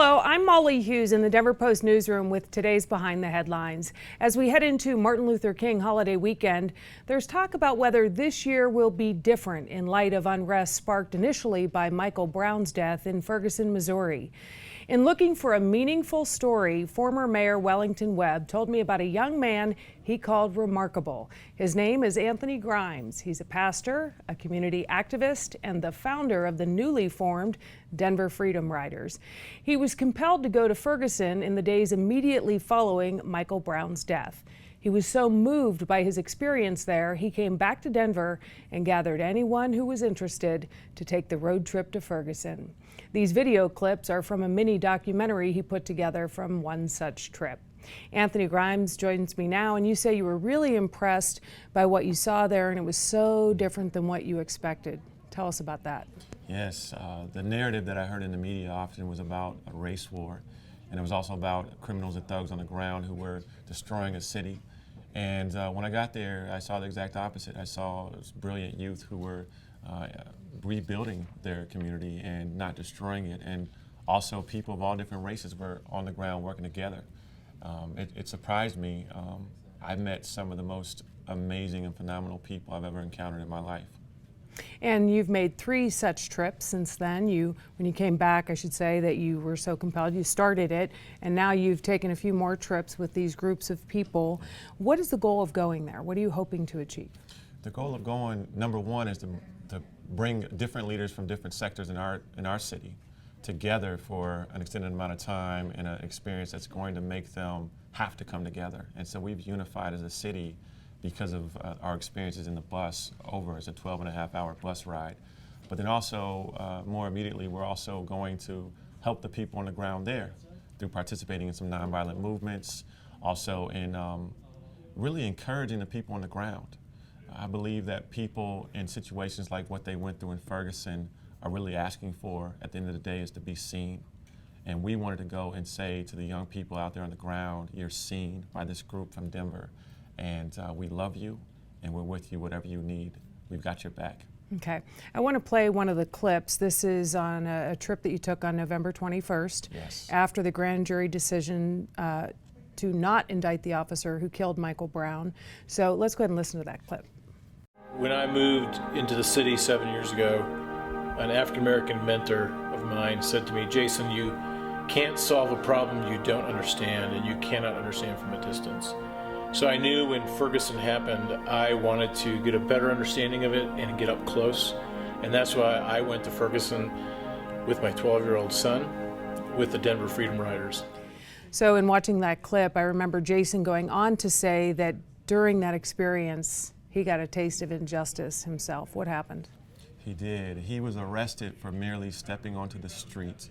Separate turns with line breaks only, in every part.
Hello, I'm Molly Hughes in the Denver Post newsroom with today's Behind the Headlines. As we head into Martin Luther King holiday weekend, there's talk about whether this year will be different in light of unrest sparked initially by Michael Brown's death in Ferguson, Missouri. In looking for a meaningful story, former Mayor Wellington Webb told me about a young man he called remarkable. His name is Anthony Grimes. He's a pastor, a community activist, and the founder of the newly formed Denver Freedom Riders. He was compelled to go to Ferguson in the days immediately following Michael Brown's death. He was so moved by his experience there, he came back to Denver and gathered anyone who was interested to take the road trip to Ferguson. These video clips are from a mini documentary he put together from one such trip. Anthony Grimes joins me now, and you say you were really impressed by what you saw there, and it was so different than what you expected. Tell us about that.
Yes, the narrative that I heard in the media often was about a race war, and it was also about criminals and thugs on the ground who were destroying a city. And when I got there, I saw the exact opposite. I saw brilliant youth who were rebuilding their community and not destroying it. And also people of all different races were on the ground working together. It surprised me. I met some of the most amazing and phenomenal people I've ever encountered in my life.
And you've made 3 such trips since then. When you came back, I should say that you were so compelled, you started it, and now you've taken a few more trips with these groups of people. What is the goal of going there? What are you hoping to achieve?
The goal of going, number one, is to bring different leaders from different sectors in our city together for an extended amount of time in an experience that's going to make them have to come together. And so we've unified as a city because of our experiences in the bus over as a 12.5-hour bus ride. But then also, more immediately, we're also going to help the people on the ground there through participating in some nonviolent movements, also in really encouraging the people on the ground. I believe that people in situations like what they went through in Ferguson are really asking for, at the end of the day, is to be seen. And we wanted to go and say to the young people out there on the ground, you're seen by this group from Denver. And we love you, and we're with you, whatever you need. We've got your back.
Okay. I want to play one of the clips. This is on a trip that you took on November 21st.
Yes.
After the grand jury decision to not indict the officer who killed Michael Brown. So let's go ahead and listen to that clip.
When I moved into the city 7 years ago, an African-American mentor of mine said to me, Jason, you can't solve a problem you don't understand, and you cannot understand from a distance. So I knew when Ferguson happened, I wanted to get a better understanding of it and get up close. And that's why I went to Ferguson with my 12-year-old son with the Denver Freedom Riders.
So in watching that clip, I remember Jason going on to say that during that experience, he got a taste of injustice himself. What happened?
He did. He was arrested for merely stepping onto the street.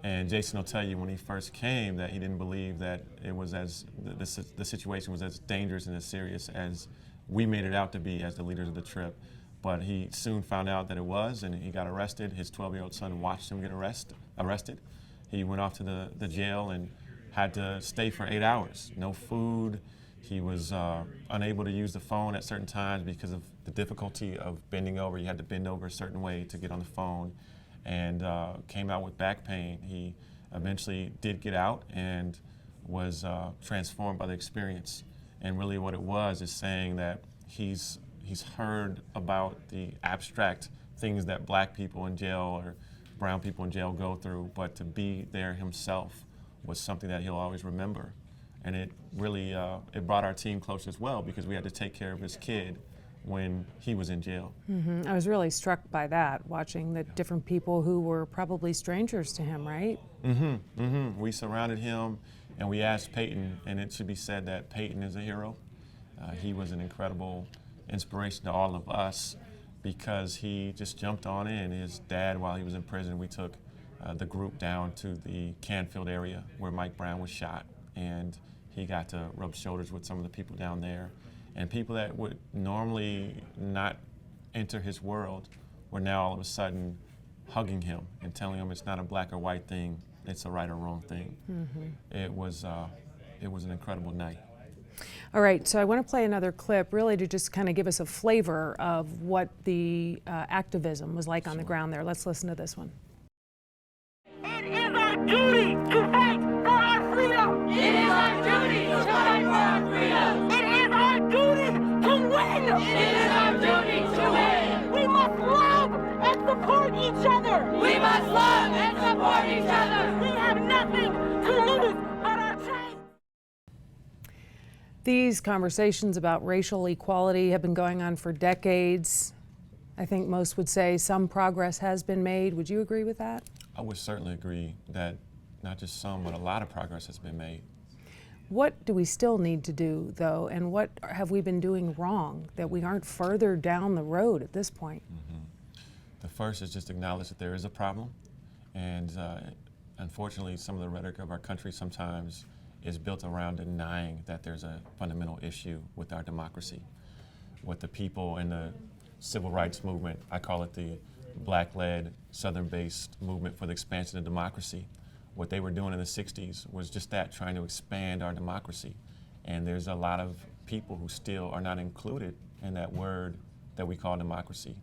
And Jason will tell you when he first came that he didn't believe that it was the situation was as dangerous and as serious as we made it out to be as the leaders of the trip. But he soon found out that it was, and he got arrested. His 12-year-old son watched him get arrested. He went off to the jail and had to stay for 8 hours. No food. He was unable to use the phone at certain times because of the difficulty of bending over. You had to bend over a certain way to get on the phone, and came out with back pain. He eventually did get out and was transformed by the experience. And really what it was is saying that he's heard about the abstract things that black people in jail or brown people in jail go through, but to be there himself was something that he'll always remember. And it really, it brought our team close as well because we had to take care of his kid when he was in jail.
I was really struck by that, watching the different people who were probably strangers to him, right?
We surrounded him and we asked Peyton, and it should be said that Peyton is a hero. He was an incredible inspiration to all of us because he just jumped on in. His dad, while he was in prison, we took the group down to the Canfield area where Mike Brown was shot, and he got to rub shoulders with some of the people down there. And people that would normally not enter his world were now all of a sudden hugging him and telling him it's not a black or white thing, it's a right or wrong thing. It was an incredible night.
All right, so I want to play another clip really to just kind of give us a flavor of what the activism was like on the ground there. Let's listen to this one.
It is our duty to fight for our freedom. It is our duty to fight for our freedom. It is our duty to win. It is our duty to win. We must love and support each other. We must love and support each other. We have nothing to lose but our chains.
These conversations about racial equality have been going on for decades. I think most would say some progress has been made. Would you agree with that?
I would certainly agree that not just some, but a lot of progress has been made.
What do we still need to do, though, and what have we been doing wrong that we aren't further down the road at this point?
The first is just acknowledge that there is a problem, and unfortunately some of the rhetoric of our country sometimes is built around denying that there's a fundamental issue with our democracy. What the people in the civil rights movement, I call it the black-led, Southern-based movement for the expansion of democracy, what they were doing in the 60s was just that, trying to expand our democracy. And there's a lot of people who still are not included in that word that we call democracy.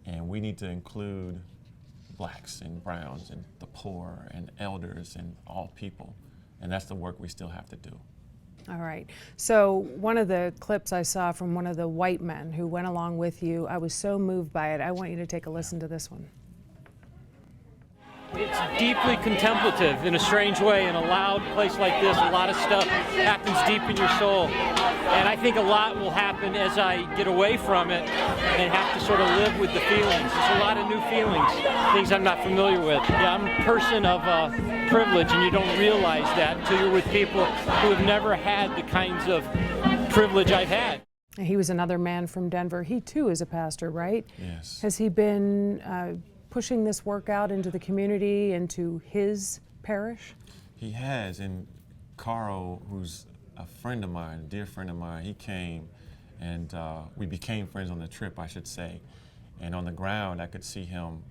And we need to include blacks and browns and the poor and elders and all people. And that's the work we still have to do.
All right. So one of the clips I saw from one of the white men who went along with you, I was so moved by it. I want you to take a listen to this one.
It's deeply contemplative in a strange way. In a loud place like this, a lot of stuff happens deep in your soul. And I think a lot will happen as I get away from it and have to sort of live with the feelings. There's a lot of new feelings, things I'm not familiar with. Yeah, I'm a person of privilege, and you don't realize that until you're with people who have never had the kinds of privilege I've had.
He was another man from Denver. He too is a pastor, right?
Yes.
Has he been pushing this work out into the community, into his parish?
He has, and Carl, who's a friend of mine, a dear friend of mine, he came and we became friends on the trip, I should say. And on the ground, I could see him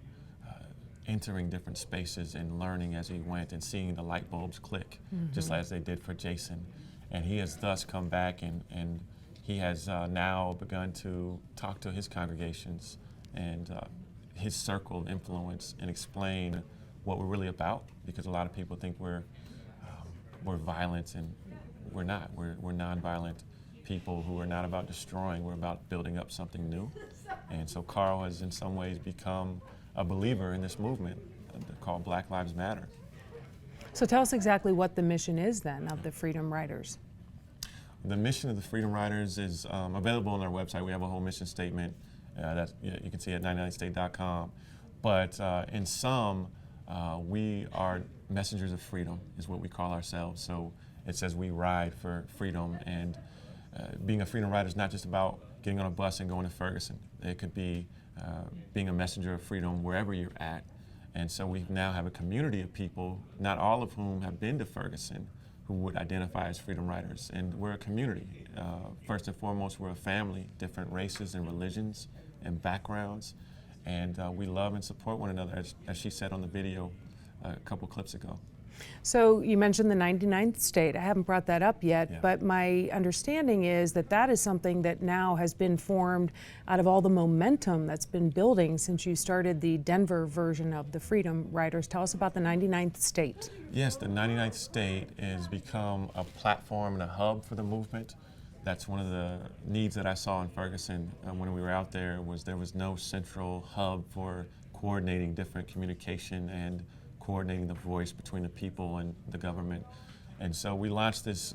entering different spaces and learning as he went and seeing the light bulbs click, just as they did for Jason. And he has thus come back and he has now begun to talk to his congregations and his circle of influence and explain what we're really about, because a lot of people think we're violent, and we're not. We're nonviolent people who are not about destroying, we're about building up something new. And so Carl has in some ways become a believer in this movement called Black Lives Matter.
So tell us exactly what the mission is then of the Freedom Riders.
The mission of the Freedom Riders is available on our website. We have a whole mission statement that you can see at 99state.com. But in sum, we are messengers of freedom is what we call ourselves. So it says we ride for freedom, and being a Freedom Rider is not just about getting on a bus and going to Ferguson. It could be being a messenger of freedom wherever you're at. And so we now have a community of people, not all of whom have been to Ferguson, who would identify as Freedom Riders. And we're a community. First and foremost, we're a family, different races and religions and backgrounds. And we love and support one another, as she said on the video a couple clips ago.
So you mentioned the 99th state. I haven't brought that up yet,
Yeah.
but my understanding is that that is something that now has been formed out of all the momentum that's been building since you started the Denver version of the Freedom Riders. Tell us about the 99th state.
Yes, the 99th state has become a platform and a hub for the movement. That's one of the needs that I saw in Ferguson when we were out there, was there was no central hub for coordinating different communication and coordinating the voice between the people and the government. And so we launched this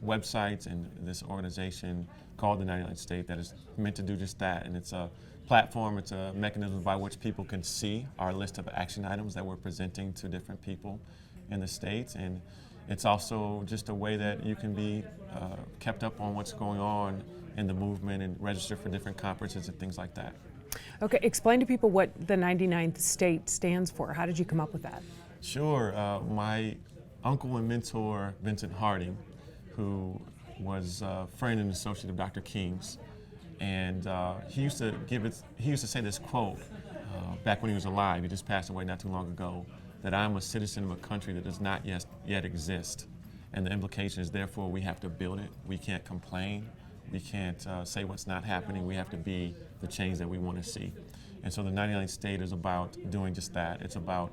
website and this organization called the 99th State that is meant to do just that. And it's a platform, it's a mechanism by which people can see our list of action items that we're presenting to different people in the states. And it's also just a way that you can be kept up on what's going on in the movement and register for different conferences and things like that.
Okay, explain to people what the 99th state stands for. How did you come up with that?
Sure. My uncle and mentor, Vincent Harding, who was a friend and associate of Dr. King's, and he used to say this quote back when he was alive. He just passed away not too long ago, that I'm a citizen of a country that does not yet exist. And the implication is, therefore, we have to build it. We can't complain. We can't say what's not happening. We have to be the change that we want to see. And so the 99th state is about doing just that. It's about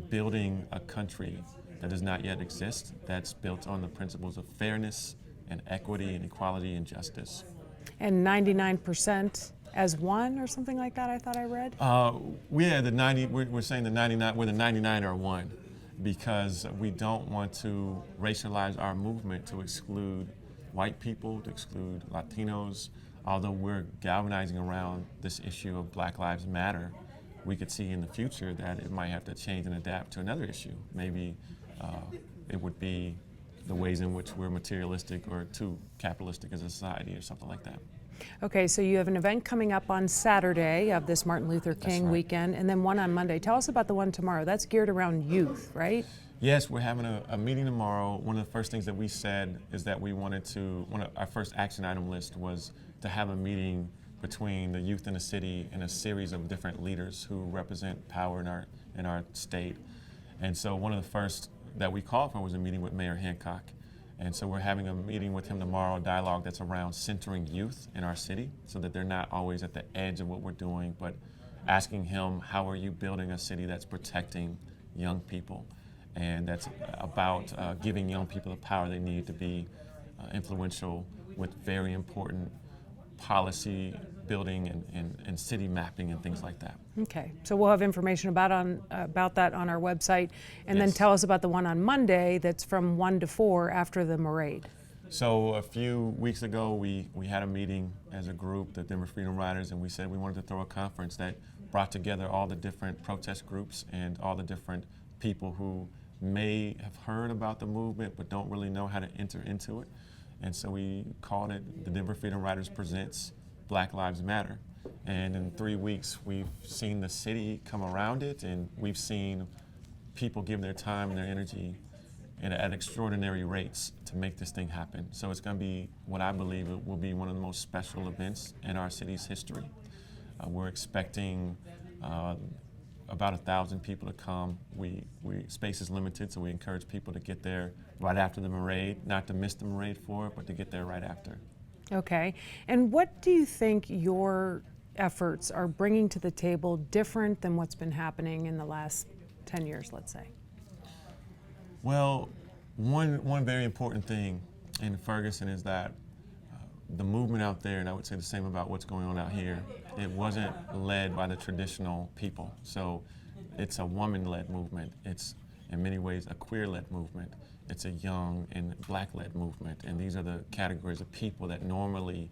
building a country that does not yet exist, that's built on the principles of fairness and equity and equality and justice.
And 99% as one or something like that, I thought I read?
We're saying the 99, where the 99 are one, because we don't want to racialize our movement to exclude white people, to exclude Latinos. Although we're galvanizing around this issue of Black Lives Matter, we could see in the future that it might have to change and adapt to another issue. Maybe it would be the ways in which we're materialistic or too capitalistic as a society or something like that.
Okay, so you have an event coming up on Saturday of this Martin Luther King weekend, and then one on Monday. Tell us about the one tomorrow. That's geared around youth, right?
Yes, we're having a meeting tomorrow. One of the first things that we said is that we wanted to, one of our first action item list was to have a meeting between the youth in the city and a series of different leaders who represent power in our state. And so one of the first that we called for was a meeting with Mayor Hancock. And so we're having a meeting with him tomorrow, a dialogue that's around centering youth in our city so that they're not always at the edge of what we're doing, but asking him, how are you building a city that's protecting young people? And that's about giving young people the power they need to be influential with very important policy building and city mapping and things like that.
Okay, so we'll have information about that on our website. And then
Yes.
tell us about the one on Monday that's from 1 to 4 after the parade.
So a few weeks ago, we had a meeting as a group, the Denver Freedom Riders, and we said we wanted to throw a conference that brought together all the different protest groups and all the different people who may have heard about the movement but don't really know how to enter into it. And so we called it the Denver Freedom Riders Presents Black Lives Matter. And in 3 weeks, we've seen the city come around it, and we've seen people give their time and their energy at extraordinary rates to make this thing happen. So it's going to be what I believe it will be one of the most special events in our city's history. We're expecting about 1,000 people to come. Space is limited, so we encourage people to get there right after the parade, not to miss the parade for it, but to get there right after.
Okay, and what do you think your efforts are bringing to the table different than what's been happening in the last 10 years, let's say?
Well, one very important thing in Ferguson is that the movement out there, and I would say the same about what's going on out here, it wasn't led by the traditional people. So it's a woman-led movement. It's in many ways a queer-led movement. It's a young and black-led movement. And these are the categories of people that normally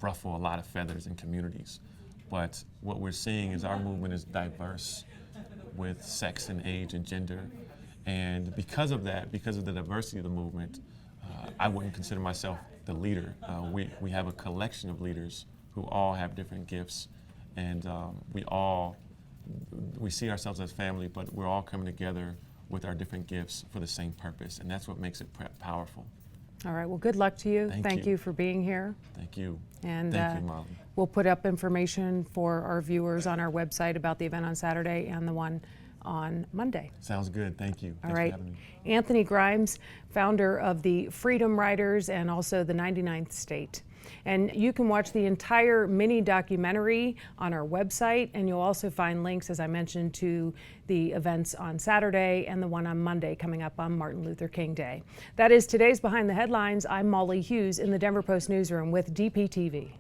ruffle a lot of feathers in communities. But what we're seeing is our movement is diverse with sex and age and gender. And because of that, because of the diversity of the movement, I wouldn't consider myself the leader. We have a collection of leaders who all have different gifts, and we see ourselves as family, but we're all coming together with our different gifts for the same purpose, and that's what makes it powerful.
All right, well, good luck to you.
Thank
you
you
for being here.
Thank you.
And
Thank you, Molly.
we'll put up information for our viewers on our website about the event on Saturday and the one on Monday.
Sounds good. Thank you.
All
Thanks
right.
for having me.
Anthony Grimes, founder of the Freedom Riders and also the 99th State. And you can watch the entire mini documentary on our website, and you'll also find links, as I mentioned, to the events on Saturday and the one on Monday coming up on Martin Luther King Day. That is today's Behind the Headlines. I'm Molly Hughes in the Denver Post newsroom with DPTV.